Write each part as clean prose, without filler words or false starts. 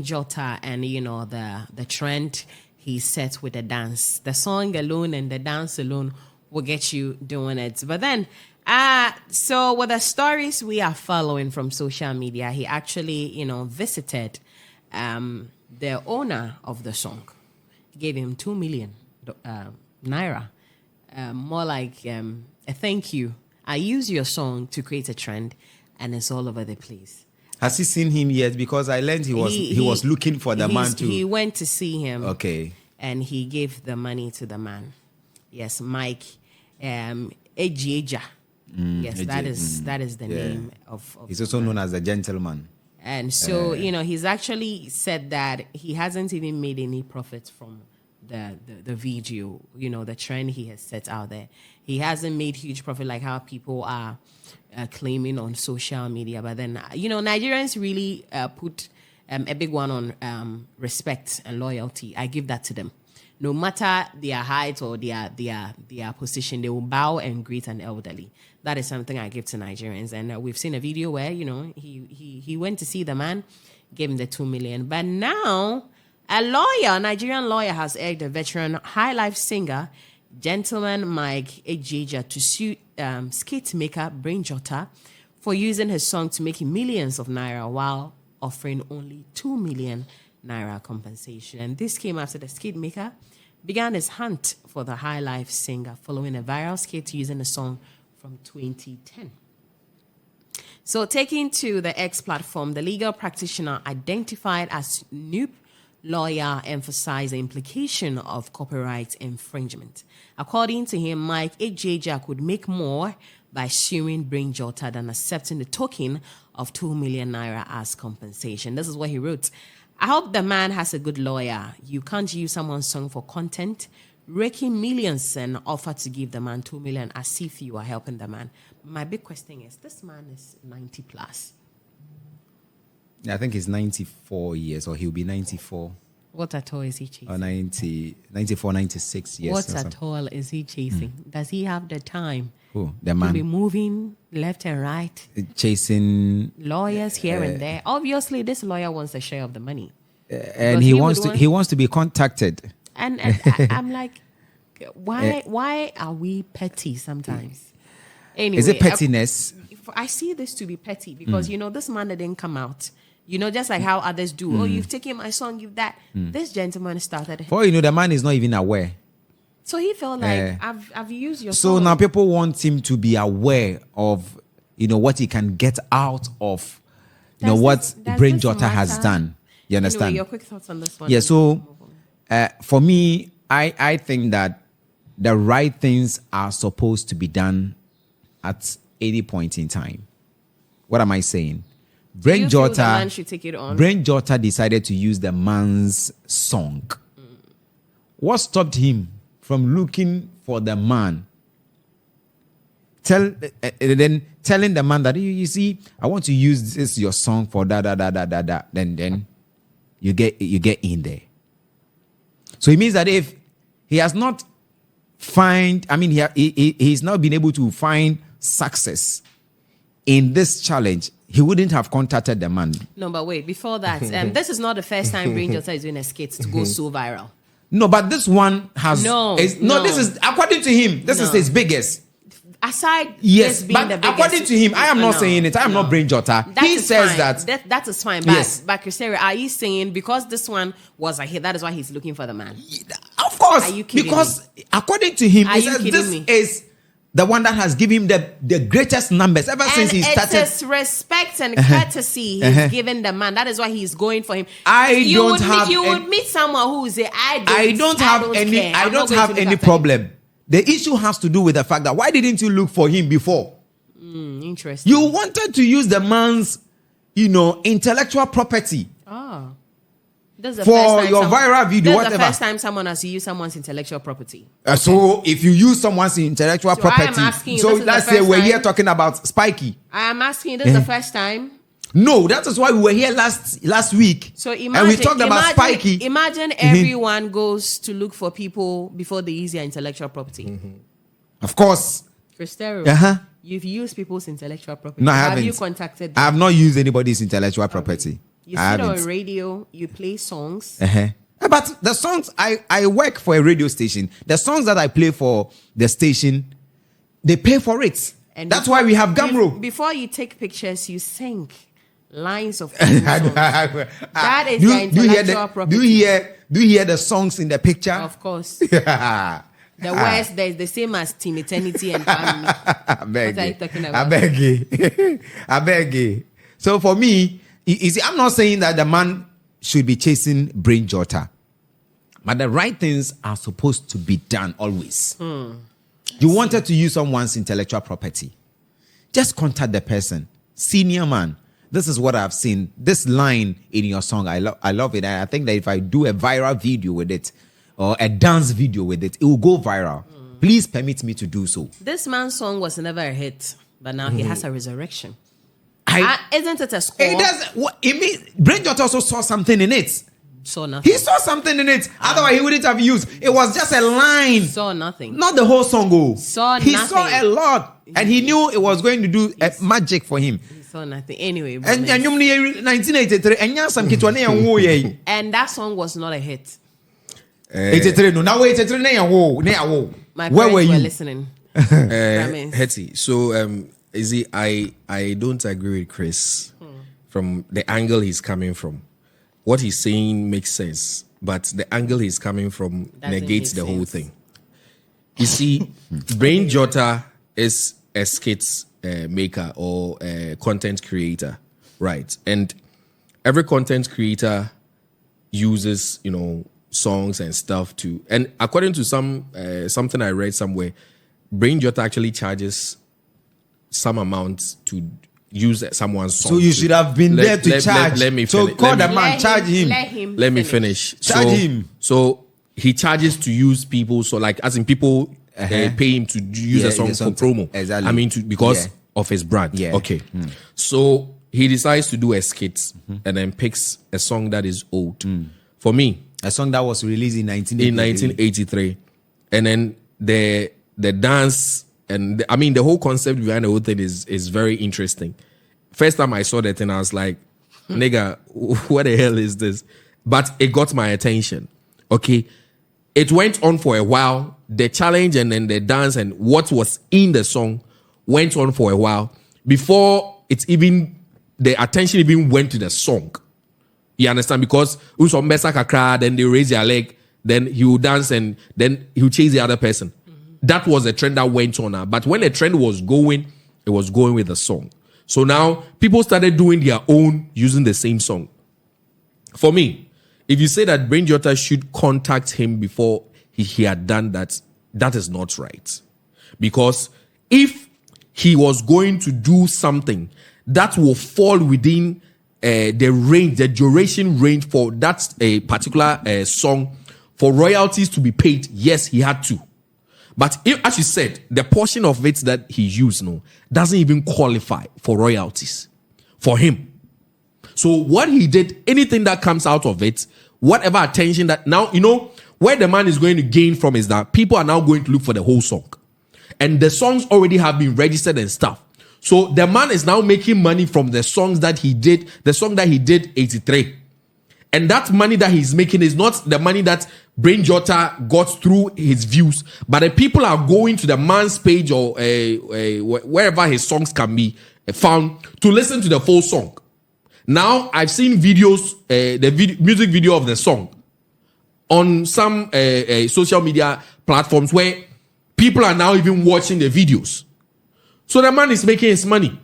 Jotter and the trend he set with the dance. The song alone and the dance alone will get you doing it. But then, so with the stories we are following from social media, he actually, visited the owner of the song. He gave him 2 million naira. More like a thank you. I use your song to create a trend, and it's all over the place. Has he seen him yet? Because I learned he was looking for the man too. He went to see him. Okay. And he gave the money to the man. Yes, Mike Ejieja. Yes, that is the name of he's also known as the gentleman. And so, he's actually said that he hasn't even made any profit from the video, the trend he has set out there. He hasn't made huge profit like how people are claiming on social media. But then, Nigerians really put a big one on respect and loyalty. I give that to them. No matter their height or their position, they will bow and greet an elderly. That is something I give to Nigerians. And we've seen a video where, he went to see the man, gave him the 2 million. But now, a Nigerian lawyer has urged a veteran high life singer, gentleman Mike Ejieja, to sue Skit maker Brain Jotter for using his song to make millions of naira while offering only 2 million naira compensation. And this came after the skit maker began his hunt for the high life singer following a viral skit using the song from 2010. So taking to the X platform, the legal practitioner identified as Noob lawyer emphasized the implication of copyright infringement. According to him, Mike Ejieja could make more by suing Brain Jotter than accepting the token of 2 million naira as compensation. This is what he wrote. I hope the man has a good lawyer. You can't use someone's song for content, raking millions and offer to give the man 2 million as if you are helping the man. My big question is, this man is 90 plus. I think he's 94 years, or he'll be 94. What at all is he chasing? Or 94, 96 years. What at all is he chasing? Does he have the time? Who? The man. To be moving left and right. Chasing lawyers here and there. Obviously, this lawyer wants a share of the money. And he wants to be contacted. And I'm like, why are we petty sometimes? Anyway, is it pettiness? I see this to be petty because, this man didn't come out. Just like how others do. Oh, you've taken my song, you've that. This gentleman started. For the man is not even aware. So he felt like, I've used your song. So now people want him to be aware of, what he can get out of, what Brain Jotter has done. You understand? Anyway, your quick thoughts on this one. Yeah, so for me, I think that the right things are supposed to be done at any point in time. What am I saying? Brain Jotter should take it on. Brain Jotter decided to use the man's song. What stopped him from looking for the man? Telling the man that you see, I want to use this your song for da. Then you get in there. So it means that if he has not he's not been able to find success in this challenge, he wouldn't have contacted the man. No, but wait, before that, this is not the first time Brain Jotter is doing a skit to go so viral. No, but this one has... No, this is, according to him, this is his biggest. Aside yes, being but the biggest, according to him, I am not saying it. I am not Brain Jotter. He says fine. That is fine. But, yes. But Christeria, are you saying because this one was a hit, that is why he's looking for the man? Of course. Are you kidding because me? According to him, he says this is the one that has given him the greatest numbers ever since he started. It's his respect and courtesy he's given the man. That is why he's going for him. You would meet someone who would say, I don't have any problem. The issue has to do with the fact that why didn't you look for him before? Interesting. You wanted to use the man's, intellectual property. For your viral video, whatever. That's the first time someone has used someone's intellectual property. So if you use someone's intellectual property, I am asking you, so let's say we're here talking about Spiky. I am asking you, this is the first time? No, that is why we were here last week. So imagine, and we talked about Spiky. Imagine everyone goes to look for people before they use their intellectual property. Of course. Christeria, you've used people's intellectual property. No, I haven't. Have you contacted them? I have not used anybody's intellectual property. You sit on radio, you play songs. But the songs, I work for a radio station. The songs that I play for the station, they pay for it. And that's why we have Gumroad. Before you take pictures, you sing lines of songs. That is the intellectual property. Do you hear the songs in the picture? Of course. The words, there's the same as Team Eternity and Family. What are you talking about? I beg you. So for me, you see, I'm not saying that the man should be chasing brain jotter, but the right things are supposed to be done always. You wanted to use someone's intellectual property, just contact the person. Senior man, this is what I've seen. This line in your song, I love it. And I think that if I do a viral video with it or a dance video with it, it will go viral. Please permit me to do so. This man's song was never a hit, but now he has a resurrection. Isn't it a score? It does. What it means? Brain Jotter also saw something in it. Saw nothing. He saw something in it. Otherwise, he wouldn't have used. It was just a line. Saw nothing. Not the whole song. Oh. Saw he nothing. Saw a lot, and he knew it was going to do a magic for him. He saw nothing. Anyway, and 1983, and that song was not a hit. 83. No, now 83. My parents were listening. Hetty. So, Izzy, I don't agree with Chris from the angle he's coming from. What he's saying makes sense, but the angle he's coming from negates the whole thing. You see, Brain Jotter is a skit maker or a content creator, right? And every content creator uses, songs and stuff to. And according to something I read somewhere, Brain Jotter actually charges some amount to use someone's song. So you should have been there to charge. Let me so finish. Call the man, charge him. Let me finish. Charge him. So he charges to use people. So like as in people pay him to use a song for promo. Exactly. I mean because of his brand. Yeah. Okay. So he decides to do a skit and then picks a song that is old. For me, a song that was released in 1983. And then the dance. And the whole concept behind the whole thing is very interesting. First time I saw that thing, I was like, nigga, what the hell is this? But it got my attention. Okay. It went on for a while. The challenge and then the dance and what was in the song went on for a while before the attention even went to the song. You understand? Because then they raise their leg, then he will dance and then he will chase the other person. That was the trend that went on. But when the trend was going, it was going with the song. So now people started doing their own using the same song. For me, if you say that Brain Jotter should contact him before he had done that, that is not right. Because if he was going to do something that will fall within the duration range for that particular song for royalties to be paid, yes, he had to. But as you said, the portion of it that he used doesn't even qualify for royalties for him. So what he did, anything that comes out of it, whatever attention that now, where the man is going to gain from is that people are now going to look for the whole song. And the songs already have been registered and stuff. So the man is now making money from the songs that he did, the song that he did 83. And that money that he's making is not the money that Brain Jotter got through his views, but the people are going to the man's page or wherever his songs can be found to listen to the full song. Now, I've seen videos, music video of the song on some social media platforms where people are now even watching the videos. So the man is making his money.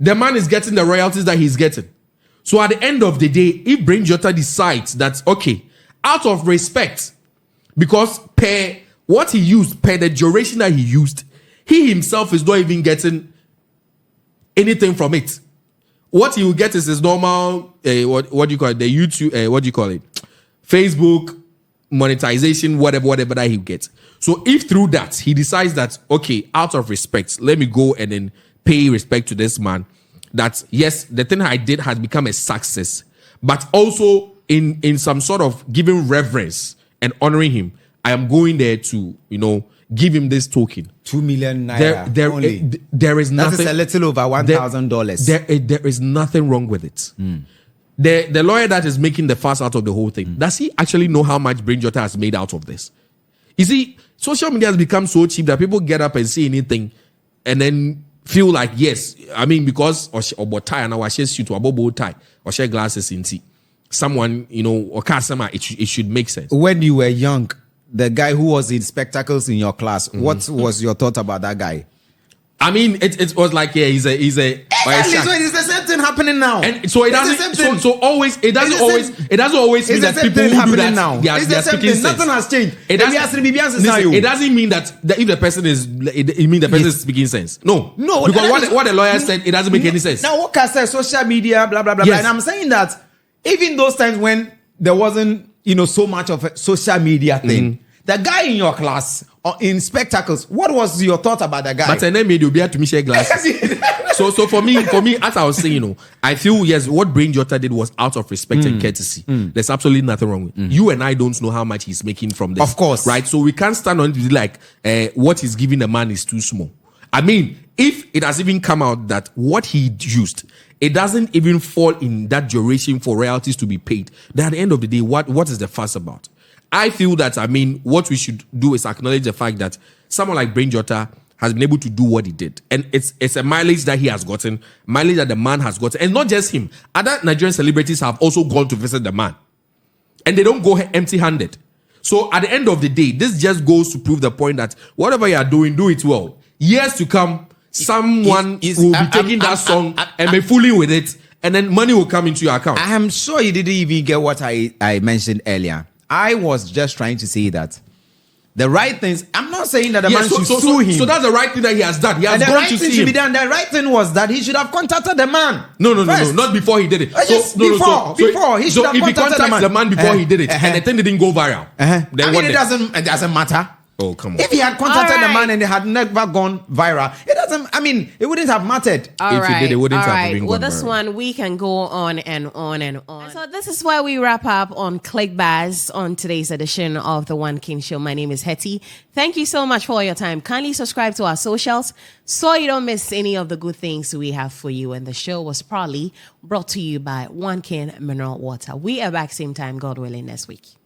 The man is getting the royalties that he's getting. So at the end of the day, if Brain Jotter decides that, okay, out of respect, because per what he used, per the duration that he used, he himself is not even getting anything from it. What he will get is his normal, what do you call it? The YouTube, what do you call it? Facebook, monetization, whatever that he gets. So if through that, he decides that, okay, out of respect, let me go and then pay respect to this man, that yes, the thing I did has become a success, but also in some sort of giving reverence and honoring him, I am going there to, give him this token. 2 million naira. There is nothing. That is a little over $1,000. There is nothing wrong with it. the lawyer that is making the fuss out of the whole thing, does he actually know how much Brain Jotter has made out of this? You see, social media has become so cheap that people get up and say anything and then feel like, yes, I mean, because or tie and our suit or bow tie or share glasses in tea. Someone, or customer, it should make sense. When you were young, the guy who was in spectacles in your class, what was your thought about that guy? I mean, it was like, yeah, he's a it's the same thing happening now. And so it doesn't. So always, it doesn't always mean that people who do that now. They are speaking sense. Nothing has changed. It doesn't mean that if the person is, it means the person is speaking sense. No, because what the lawyer said, it doesn't make any sense. Now, what can say social media, blah blah blah, yes. And I'm saying that even those times when there wasn't, so much of a social media thing. The guy in your class or in spectacles, what was your thought about the guy? But then made you be able to share glasses. so for me, as I was saying, I feel yes, what Brain Jotter did was out of respect and courtesy. There's absolutely nothing wrong with it. You and I don't know how much he's making from this. Of course. Right? So we can't stand on it like what he's giving the man is too small. I mean, if it has even come out that what he used, it doesn't even fall in that duration for royalties to be paid, then at the end of the day, what is the fuss about? I feel that, what we should do is acknowledge the fact that someone like Brain Jotter has been able to do what he did. And it's a mileage that he has gotten, mileage that the man has gotten. And not just him. Other Nigerian celebrities have also gone to visit the man. And they don't go empty-handed. So at the end of the day, this just goes to prove the point that whatever you are doing, do it well. Years to come, someone will be taking that song and be fooling with it. And then money will come into your account. I am sure you didn't even get what I mentioned earlier. I was just trying to say that the right things. I'm not saying that the man should sue him. So that's the right thing that he has done. He has gone to see him. Be done. The right thing was that he should have contacted the man. No, not before he did it. Before he should have contacted the man before he did it, and the thing didn't go viral. Then it doesn't matter. Oh, come on. If he had contacted the man and it had never gone viral, it wouldn't have mattered. If he did, it wouldn't have been Well, gone this viral. one, we can go on and on and on. So this is why we wrap up on Click Bars on today's edition of The One King Show. My name is Hetty. Thank you so much for your time. Kindly subscribe to our socials so you don't miss any of the good things we have for you. And the show was proudly brought to you by One King Mineral Water. We are back same time, God willing, next week.